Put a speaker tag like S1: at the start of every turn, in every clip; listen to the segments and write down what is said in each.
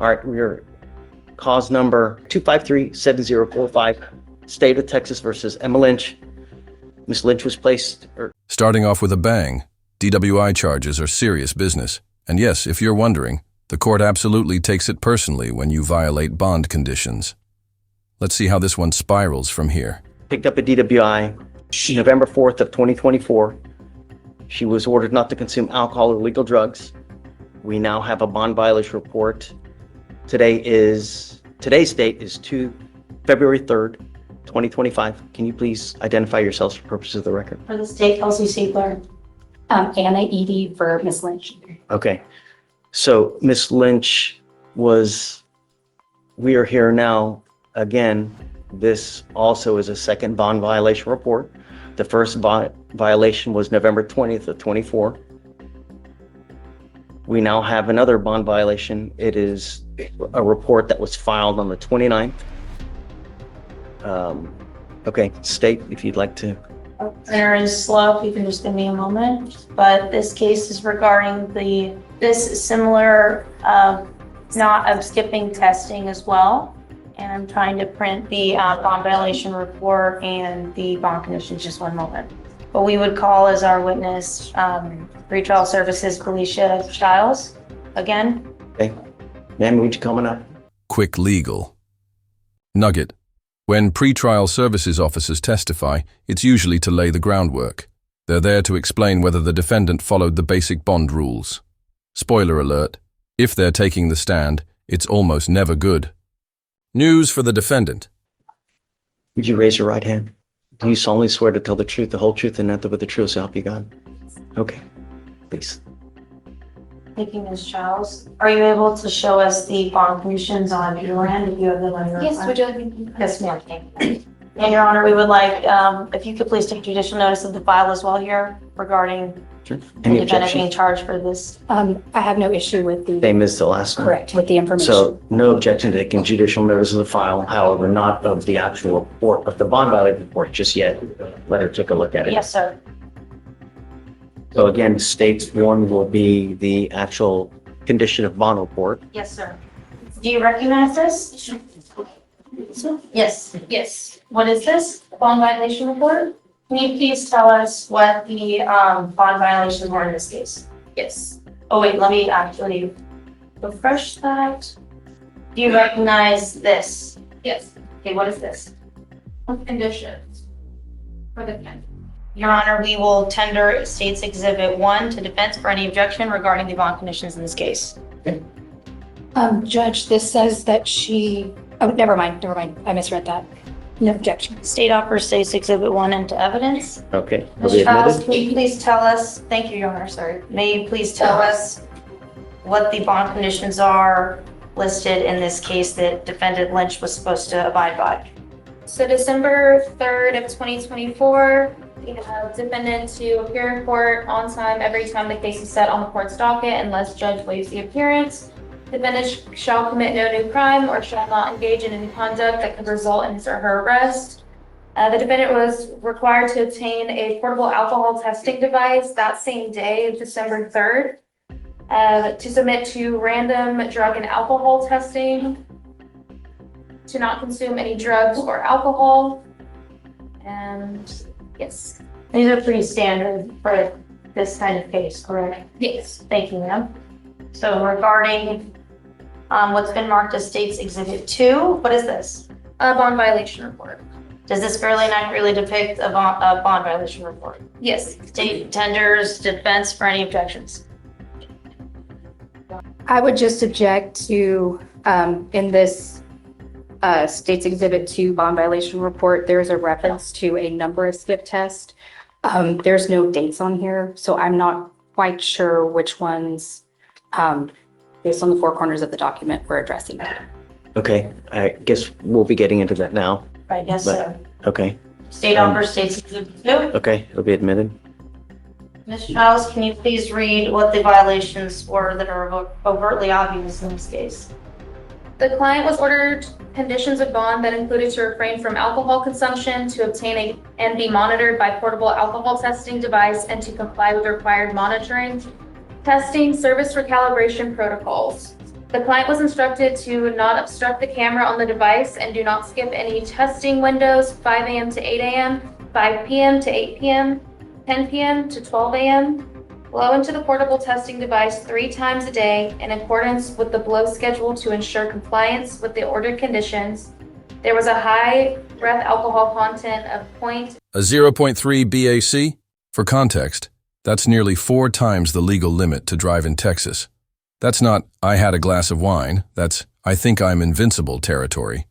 S1: All right, we're cause number 253-7045, State of Texas versus Emma Lynch. Ms. Lynch was placed...
S2: Starting off with a bang, DWI charges are serious business. And yes, if you're wondering, the court absolutely takes it personally when you violate bond conditions. Let's see how this one spirals from here.
S1: Picked up a DWI November 4th of 2024. She was ordered not to consume alcohol or illegal drugs. We now have a bond violation report. Today's date is February 3rd, 2025. Can you please identify yourselves for purposes of the record?
S3: For the state, Kelsey Siegler. Anna Edie for Ms. Lynch.
S1: Okay. So Ms. Lynch we are here now. Again, this also is a second bond violation report. The first violation was November 20th of 24. We now have another bond violation. It is a report that was filed on the 29th. Okay, State, if you'd like to.
S3: There is slow, if you can just give me a moment. But this case is regarding this similar, not of skipping testing as well. And I'm trying to print the bond violation report and the bond conditions, just one moment. What we would call as our witness, pretrial services, Felicia Stiles, again.
S1: Okay, ma'am, would you coming up?
S2: Quick legal. Nugget. When pretrial services officers testify, it's usually to lay the groundwork. They're there to explain whether the defendant followed the basic bond rules. Spoiler alert, if they're taking the stand, it's almost never good. News for the defendant.
S1: Would you raise your right hand? Do you solemnly swear to tell the truth, the whole truth, and nothing but the truth, so help you God? Okay, please.
S3: Thank you, Ms. Stiles. Are you able to show us the bond conditions on your end, if you have them on your
S4: Yes,
S3: end?
S4: would you like me?
S3: Yes, ma'am. And Your Honor, we would like, if you could please take judicial notice of the file as well here regarding
S1: Sure.
S3: the
S1: Any
S3: defendant
S1: objection?
S3: being charged for this.
S4: I have no issue with the,
S1: Same as the last one.
S4: correct, with the information.
S1: So no objection to taking judicial notice of the file, however, not of the actual report, of the bond violation report just yet. Let her take a look at it.
S3: Yes, sir.
S1: So again, States 1 will be the actual condition of bond report.
S3: Yes, sir. Do you recognize this? Yes. Yes. What is this? Bond violation report? Can you please tell us what the bond violations were in this case? Yes. Oh, wait, let me actually refresh that. Do you recognize this?
S4: Yes,
S3: Okay, what is this?
S4: conditions for the defendant.
S3: Your Honor, we will tender State's Exhibit 1 to defense for any objection regarding the bond conditions in this case.
S4: Judge, this says that never mind, I misread that. No objection.
S3: State offers State's Exhibit 1 into evidence.
S1: Okay, will be
S3: Ms. Stiles,
S1: admitted.
S3: can you please tell us, thank you, Your Honor, sorry. May you please tell us what the bond conditions are listed in this case that Defendant Lynch was supposed to abide by?
S5: So December 3rd of 2024, we have defendant to appear in court on time every time the case is set on the court's docket unless judge waives the appearance. Defendant shall commit no new crime or shall not engage in any conduct that could result in his or her arrest. The defendant was required to obtain a portable alcohol testing device that same day, December 3rd, to submit to random drug and alcohol testing, to not consume any drugs or alcohol, and yes.
S3: These are pretty standard for this kind of case, correct?
S5: Yes.
S3: Thank you, ma'am. So regarding what's been marked as State's Exhibit 2, what is this?
S5: A bond violation report.
S3: Does this fairly and accurately depict a bond violation report?
S5: Yes.
S3: State tenders defense for any objections.
S4: I would just object to, in this State's Exhibit 2 bond violation report, there's a reference to a number of skip tests. There's no dates on here, so I'm not quite sure which ones, based on the four corners of the document, we're addressing that.
S1: Okay, I guess we'll be getting into that now.
S3: Right, yes,
S1: But-
S3: sir.
S1: Okay,
S3: State offers State's Exhibit 2.
S1: okay, it'll be admitted.
S3: Ms. Stiles, can you please read what the violations were that are overtly obvious in this case?
S5: The client was ordered conditions of bond that included to refrain from alcohol consumption, to obtain and be monitored by portable alcohol testing device, and to comply with required monitoring, testing, service recalibration protocols. The client was instructed to not obstruct the camera on the device and do not skip any testing windows 5 a.m. to 8 a.m., 5 p.m. to 8 p.m., 10 p.m. to 12 a.m. Blow into the portable testing device 3 times a day in accordance with the blow schedule to ensure compliance with the ordered conditions. There was a high breath alcohol content of
S2: A 0.3 BAC? For context, that's nearly 4 times the legal limit to drive in Texas. That's not, I had a glass of wine, that's, I think I'm invincible territory.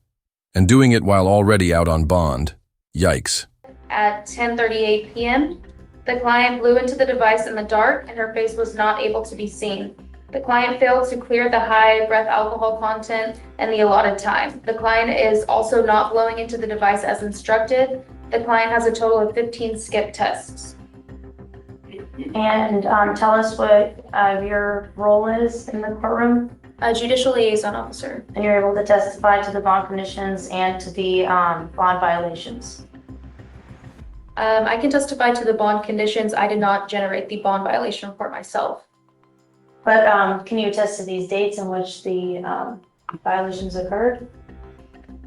S2: And doing it while already out on bond, yikes.
S5: At 10:38 p.m. The client blew into the device in the dark and her face was not able to be seen. The client failed to clear the high breath alcohol content in the allotted time. The client is also not blowing into the device as instructed. The client has a total of 15 skip tests.
S3: And tell us what your role is in the courtroom,
S5: A judicial liaison officer.
S3: and you're able to testify to the bond conditions and to the bond violations.
S5: I can testify to the bond conditions. I did not generate the bond violation report myself.
S3: But can you attest to these dates in which the violations occurred?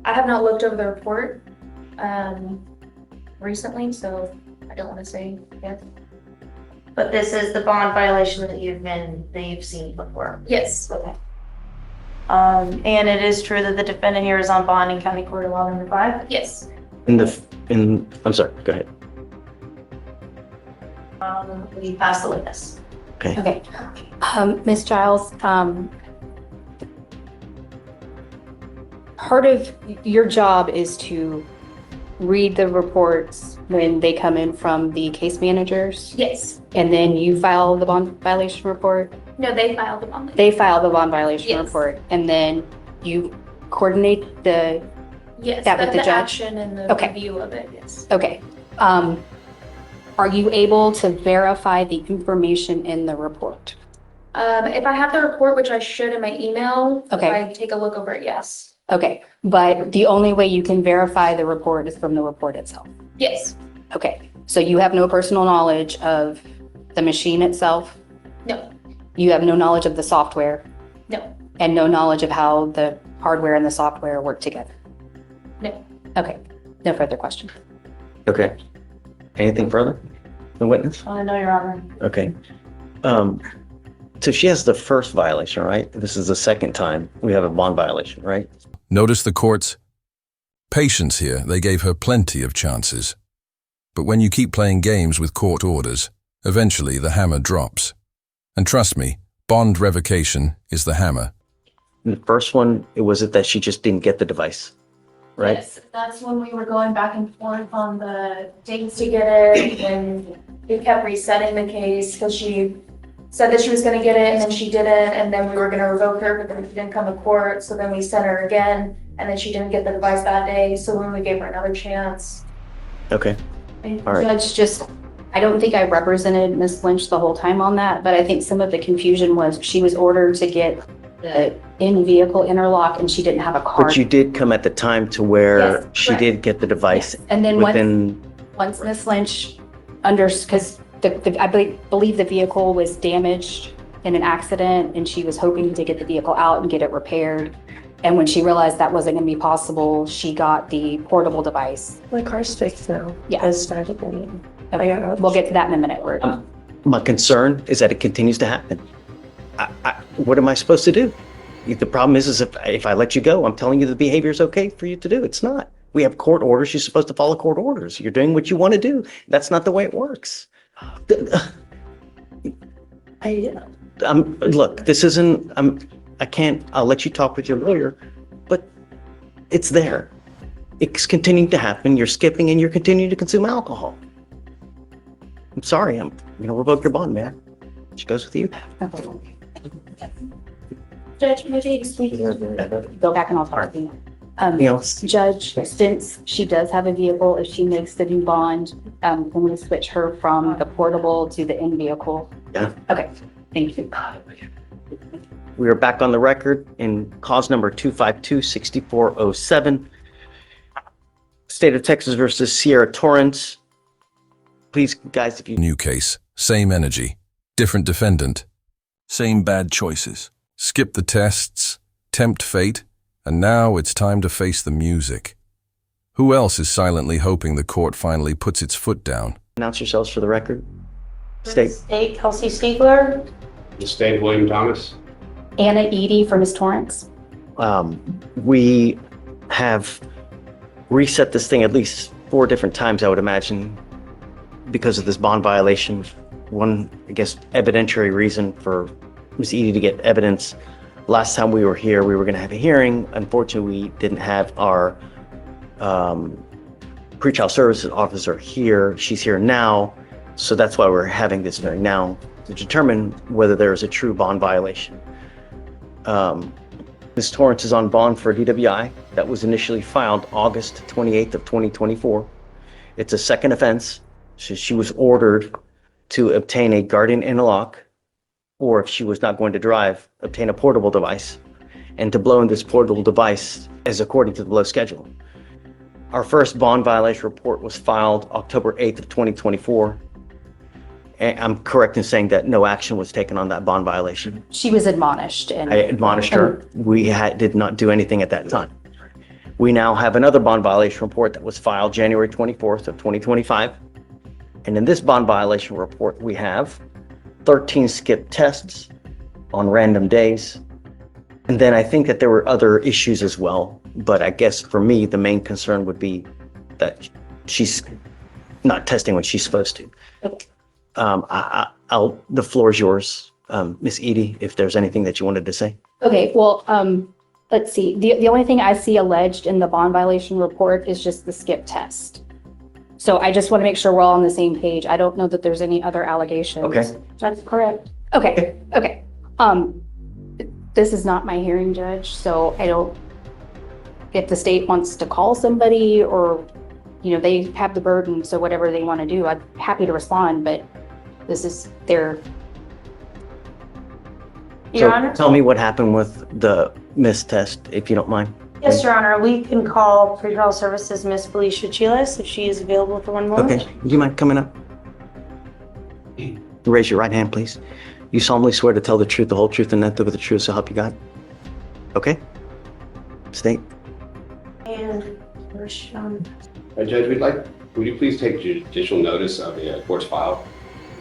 S5: I have not looked over the report recently, so I don't want to say yes.
S3: But this is the bond violation that you've seen before.
S5: Yes.
S3: Okay. And it is true that the defendant here is on bond in County Court of Law number 5?
S5: Yes.
S1: I'm sorry, go ahead.
S3: We pass the witness.
S1: Okay.
S4: Okay. Ms. Giles, part of your job is to read the reports when they come in from the case managers,
S5: Yes.
S4: and then you file the bond violation report.
S5: No, they filed the bond.
S4: They file the bond violation
S5: Yes.
S4: report, and then you coordinate the,
S5: Yes,
S4: that with the judge?
S5: action and the
S4: Okay.
S5: review of it, yes.
S4: okay. Are you able to verify the information in the report?
S5: If I have the report, which I should in my email,
S4: Okay.
S5: if I take a look over it, yes.
S4: Okay, but the only way you can verify the report is from the report itself.
S5: Yes.
S4: Okay, so you have no personal knowledge of the machine itself?
S5: No.
S4: You have no knowledge of the software?
S5: No.
S4: And no knowledge of how the hardware and the software work together?
S5: No.
S4: Okay, no further questions.
S1: Okay. Anything further? The witness?
S3: No, Your Honor.
S1: Okay. So she has the first violation, right? This is the second time we have a bond violation, right?
S2: Notice the court's patience here. They gave her plenty of chances. But when you keep playing games with court orders, eventually the hammer drops. And trust me, bond revocation is the hammer.
S1: The first one, was it that she just didn't get the device, right?
S5: Yes, that's when we were going back and forth on the dates to get it, and we kept resetting the case because she said that she was gonna get it and then she didn't, and then we were gonna revoke her, but then she didn't come to court, so then we sent her again, and then she didn't get the device that day, so then we gave her another chance.
S1: Okay. All right.
S4: Judge, I don't think I represented Ms. Lynch the whole time on that, but I think some of the confusion was she was ordered to get the in-vehicle interlock and she didn't have a card.
S1: But you did come at the time to where
S4: Yes,
S1: she
S5: correct.
S1: did get the device
S4: And then
S1: within,
S4: once Ms. Lynch because I believe the vehicle was damaged in an accident and she was hoping to get the vehicle out and get it repaired. And when she realized that wasn't going to be possible, she got the portable device.
S6: My car's fixed now.
S4: Yeah.
S6: I started ringing.
S4: Okay, we'll get to that in a minute.
S1: my concern is that it continues to happen. What am I supposed to do? The problem is if I let you go, I'm telling you the behavior is okay for you to do. It's not. We have court orders. You're supposed to follow court orders. You're doing what you want to do. That's not the way it works. Look, this isn't, I can't, I'll let you talk with your lawyer, but it's there. It's continuing to happen. You're skipping and you're continuing to consume alcohol. I'm sorry. I'm going to revoke your bond, man. She goes with you.
S5: Judge, maybe
S4: Go back and I'll talk to you.
S1: Anything else?
S4: Judge, since she does have a vehicle, if she makes the new bond, can we switch her from the portable to the in-vehicle?
S1: Yeah.
S4: Okay, thank you.
S1: We are back on the record in cause number 252-6407. State of Texas versus Sierra Torrance. Please, guys, if you...
S2: New case, same energy, different defendant, same bad choices. Skip the tests, tempt fate, and now it's time to face the music. Who else is silently hoping the court finally puts its foot down?
S1: Announce yourselves for the record. State.
S3: State Kelsey Stiegler.
S7: The state, William Thomas.
S4: Anna Edie for Ms. Torrance.
S1: We have reset this thing at least 4 different times, I would imagine, because of this bond violation. One, I guess, evidentiary reason for Ms. Edie to get evidence. Last time we were here, we were going to have a hearing. Unfortunately, we didn't have our pretrial services officer here. She's here now, so that's why we're having this hearing now to determine whether there is a true bond violation. Ms. Torrance is on bond for a DWI that was initially filed August 28th of 2024. It's a second offense. So she was ordered to obtain a guardian interlock, or if she was not going to drive, obtain a portable device, and to blow in this portable device as according to the below schedule. Our first bond violation report was filed October 8th of 2024. And I'm correct in saying that no action was taken on that bond violation.
S4: She was admonished and
S1: I admonished her. We did not do anything at that time. We now have another bond violation report that was filed January 24th of 2025. And in this bond violation report, we have 13 skipped tests on random days. And then I think that there were other issues as well. But I guess for me, the main concern would be that she's not testing when she's supposed to. The floor is yours, Ms. Edie, if there's anything that you wanted to say.
S4: Okay, well, let's see. The only thing I see alleged in the bond violation report is just the skip test. So I just want to make sure we're all on the same page. I don't know that there's any other allegations.
S1: Okay.
S3: That's correct.
S4: Okay. This is not my hearing, Judge, so I don't, if the state wants to call somebody or, they have the burden, so whatever they want to do, I'm happy to respond, but this is their.
S3: Your
S1: So
S3: Honor?
S1: tell me what happened with the missed test, if you don't mind.
S3: Yes, Your Honor. We can call pretrial services Ms. Felicia Chiles if she is available for one moment.
S1: Okay, do you mind coming up? Raise your right hand, please. You solemnly swear to tell the truth, the whole truth, and nothing but the truth, so help you God? Okay? State.
S3: And where's
S7: Judge, would you please take judicial notice of the court's file?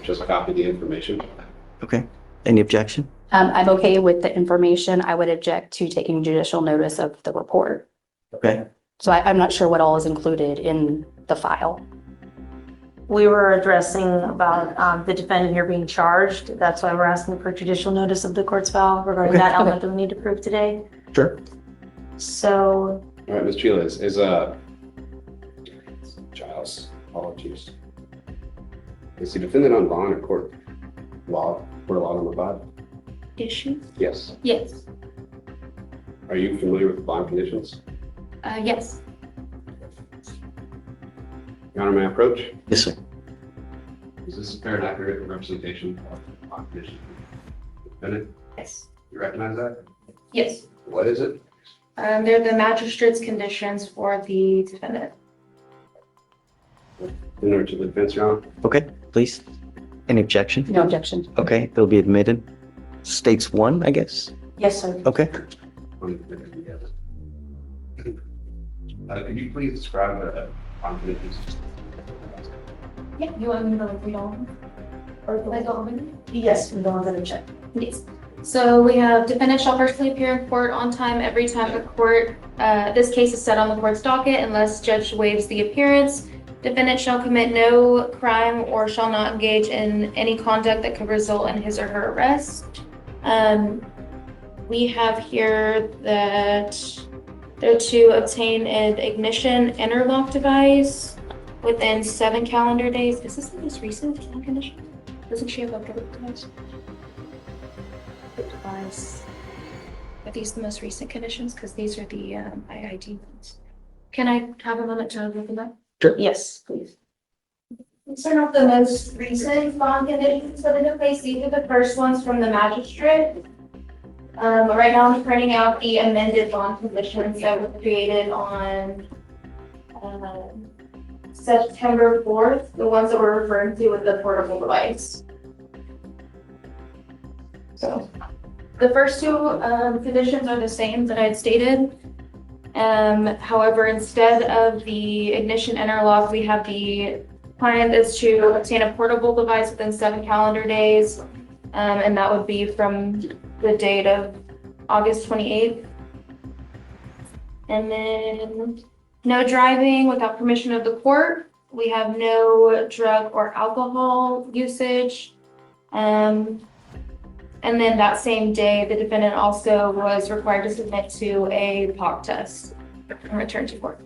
S7: Just a copy of the information.
S1: Okay. Any objection?
S4: I'm okay with the information. I would object to taking judicial notice of the report.
S1: Okay.
S4: So I'm not sure what all is included in the file.
S3: We were addressing about the defendant here being charged. That's why we're asking for judicial notice of the court's file regarding
S1: Okay.
S3: that element that we need to prove today.
S1: Sure.
S3: So,
S7: All right, Ms. Chiles, Giles, apologies. Is the defendant on bond or court law on the bond?
S5: Issue?
S7: Yes.
S5: Yes.
S7: Are you familiar with the bond conditions?
S5: Yes.
S7: Your Honor, may I approach?
S1: Yes, sir.
S7: Is this a fair and accurate representation of the bond conditions? Defendant,
S5: Yes.
S7: you recognize that?
S5: Yes.
S7: What is it?
S5: They're the magistrate's conditions for the defendant.
S7: In order to the defense, Your Honor?
S1: Okay, please. Any objection?
S4: No objection.
S1: Okay, they'll be admitted. States 1, I guess.
S3: yes, sir.
S1: Okay.
S7: Could you please describe the bond conditions?
S5: Yeah, you want me to read all of them? Or like all of them?
S3: Yes, we don't have to check.
S5: Yes. So we have defendant shall personally appear in court on time every time the court, this case is set on the court's docket unless judge waives the appearance. Defendant shall commit no crime or shall not engage in any conduct that could result in his or her arrest. We have here that they're to obtain an ignition interlock device within 7 calendar days. Is this the most recent condition? Doesn't she have a public device? Device. Are these the most recent conditions? Because these are the IID ones. Can I have a moment to look at that?
S1: Sure.
S3: Yes, please.
S5: These are not the most recent bond conditions that are in place. These are the first ones from the magistrate. Right now I'm printing out the amended bond conditions that were created on September 4th, the ones that we're referring to with the portable device. So The first two conditions are the same that I had stated. However, instead of the ignition interlock, we have the client is to obtain a portable device within 7 calendar days. And that would be from the date of August 28th. And then no driving without permission of the court. We have no drug or alcohol usage. And then that same day, the defendant also was required to submit to a POC test and return to court.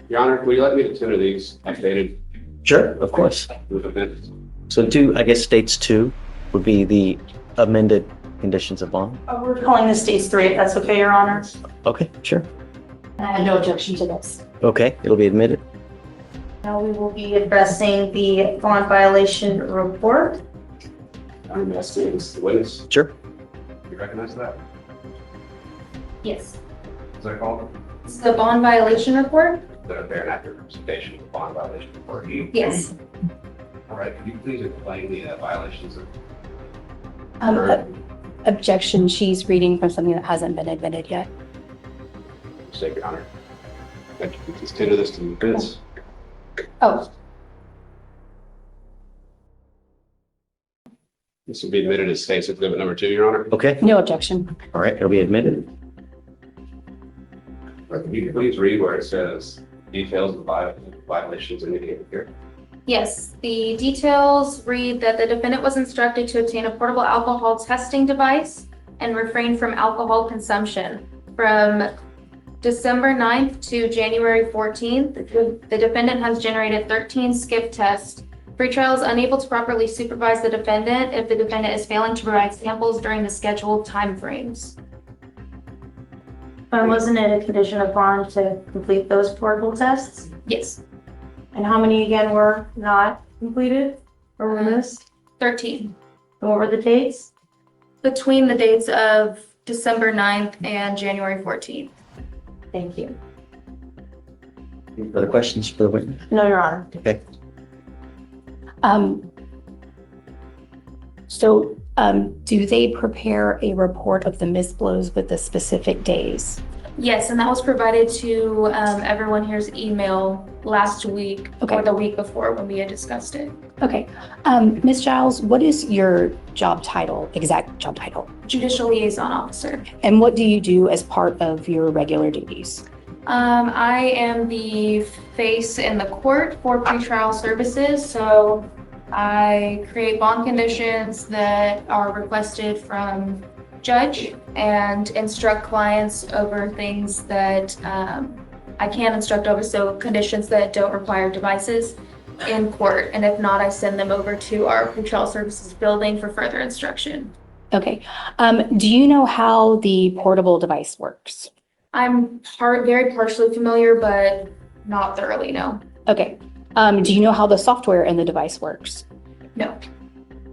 S7: Your Honor, would you like me to consider these updated
S1: Sure, of course.
S7: with amendments?
S1: So I guess states 2 would be the amended conditions of bond.
S3: We're calling this stage 3, if that's okay, Your Honor.
S1: Okay, sure.
S3: And I have no objection to this.
S1: Okay, it'll be admitted.
S3: Now we will be addressing the bond violation report.
S7: I'm asking the witness.
S1: Sure.
S7: You recognize that?
S5: Yes.
S7: Is that called?
S5: It's the bond violation report?
S7: The fair and accurate representation of the bond violation report.
S5: Yes.
S7: All right, could you please explain the violations of?
S4: Objection, she's reading from something that hasn't been admitted yet.
S7: Mistake, Your Honor. I'd like to consider this to the witness.
S4: Oh,
S7: This will be admitted as State's Exhibit number 2, Your Honor.
S1: Okay,
S4: no objection.
S1: all right, it'll be admitted.
S7: Can you please read where it says details of violations indicated here?
S5: Yes, the details read that the defendant was instructed to obtain a portable alcohol testing device and refrain from alcohol consumption. From December 9th to January 14th, the defendant has generated 13 skip tests. Pretrial is unable to properly supervise the defendant if the defendant is failing to provide samples during the scheduled timeframes.
S3: But wasn't it a condition of bond to complete those portable tests?
S5: Yes,
S3: And how many again were not completed or were missed?
S5: 13.
S3: And what were the dates?
S5: Between the dates of December 9th and January 14th.
S3: Thank you.
S1: Any further questions for the witness?
S3: No, Your Honor.
S1: Okay,
S4: Do they prepare a report of the missed blows with the specific days?
S5: Yes, and that was provided to everyone here's email last week
S4: Okay.
S5: or the week before when we had discussed it.
S4: Okay. Ms. Giles, what is your job title, exact job title?
S5: Judicial liaison officer.
S4: And what do you do as part of your regular duties?
S5: I am the face in the court for pretrial services, so I create bond conditions that are requested from judge and instruct clients over things that I can instruct over, so conditions that don't require devices in court. And if not, I send them over to our pretrial services building for further instruction.
S4: Okay. Do you know how the portable device works?
S5: I'm very partially familiar, but not thoroughly, no.
S4: Okay. Do you know how the software in the device works?
S5: No,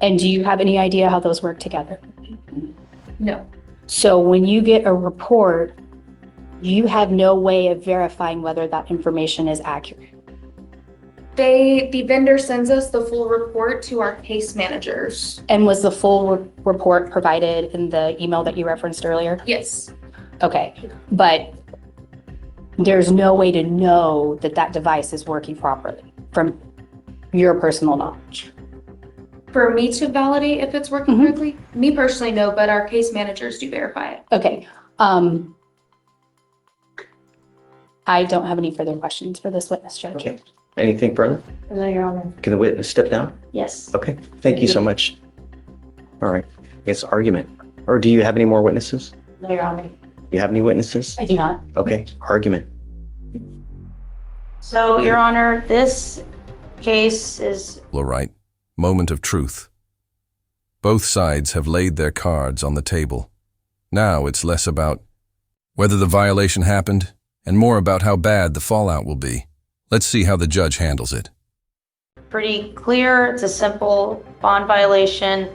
S4: And do you have any idea how those work together?
S5: no.
S4: So when you get a report, you have no way of verifying whether that information is accurate.
S5: The vendor sends us the full report to our case managers.
S4: And was the full report provided in the email that you referenced earlier?
S5: Yes,
S4: Okay, but there's no way to know that that device is working properly from your personal knowledge.
S5: for me to validate if it's working
S4: Mhm.
S5: correctly, me personally, no, but our case managers do verify it.
S4: Okay. I don't have any further questions for this witness, Judge.
S1: okay. Anything further?
S3: No, Your Honor.
S1: Can the witness step down?
S3: Yes.
S1: Okay, thank you so much. All right, I guess argument. Or do you have any more witnesses?
S3: No, Your Honor.
S1: You have any witnesses?
S4: I do not.
S1: Okay, argument.
S3: So, Your Honor, this case is
S2: All right. Moment of truth. Both sides have laid their cards on the table. Now it's less about whether the violation happened and more about how bad the fallout will be. Let's see how the judge handles it.
S3: pretty clear. It's a simple bond violation.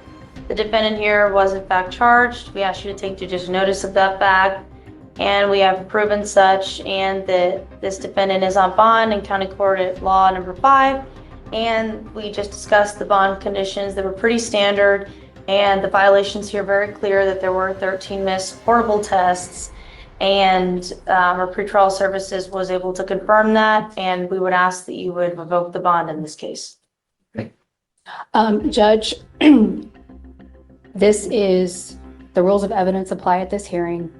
S3: The defendant here was in fact charged. We ask you to take judicial notice of that fact. And we have proven such, and that this defendant is on bond in County Court at Law number 5. And we just discussed the bond conditions that were pretty standard. And the violations here very clear that there were 13 missed portable tests, and our pretrial services was able to confirm that, and we would ask that you would revoke the bond in this case.
S4: Judge, this is, the rules of evidence apply at this hearing.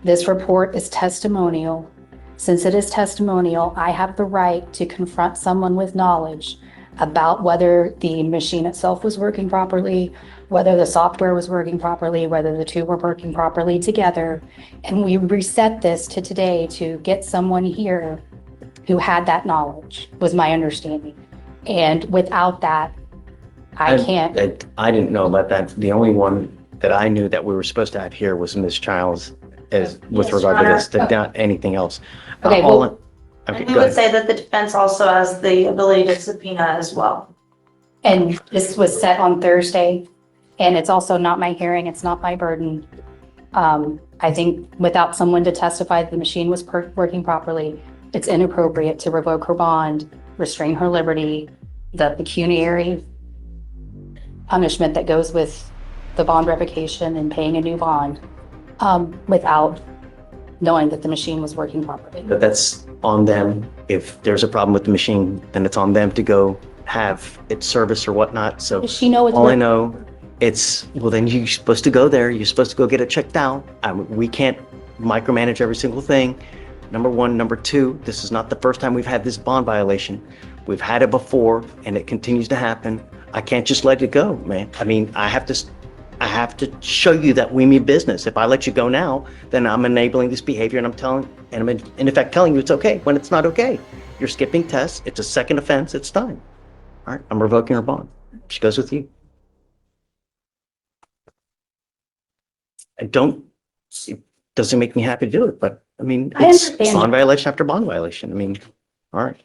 S4: This report is testimonial. Since it is testimonial, I have the right to confront someone with knowledge about whether the machine itself was working properly, whether the software was working properly, whether the two were working properly together. And we reset this to today to get someone here who had that knowledge, was my understanding. And without that, I can't.
S1: I didn't know about that. The only one that I knew that we were supposed to have here was Ms. Childs, as with
S3: Yes,
S1: regard
S3: Your
S1: to this,
S3: Honor.
S1: not anything else.
S4: Okay,
S1: All
S4: well-
S1: okay,
S3: And we
S1: go
S3: would
S1: ahead.
S3: say that the defense also has the ability to subpoena as well.
S4: And this was set on Thursday, and it's also not my hearing, it's not my burden. I think without someone to testify that the machine was working properly, it's inappropriate to revoke her bond, restrain her liberty, the pecuniary punishment that goes with the bond revocation and paying a new bond, without knowing that the machine was working properly.
S1: But that's on them. If there's a problem with the machine, then it's on them to go have its service or whatnot. So
S4: Does she know it's
S1: all I
S4: working?
S1: know, well, then you're supposed to go there. You're supposed to go get it checked out. We can't micromanage every single thing. Number one. Number two, this is not the first time we've had this bond violation. We've had it before, and it continues to happen. I can't just let it go, man. I mean, I have to show you that we mean business. If I let you go now, then I'm enabling this behavior, and I'm in effect telling you it's okay when it's not okay. You're skipping tests. It's a second offense. It's done. All right, I'm revoking her bond. She goes with you. It doesn't make me happy to do it, but I mean,
S4: I
S1: it's
S4: understand.
S1: bond violation after bond violation. I mean, all right.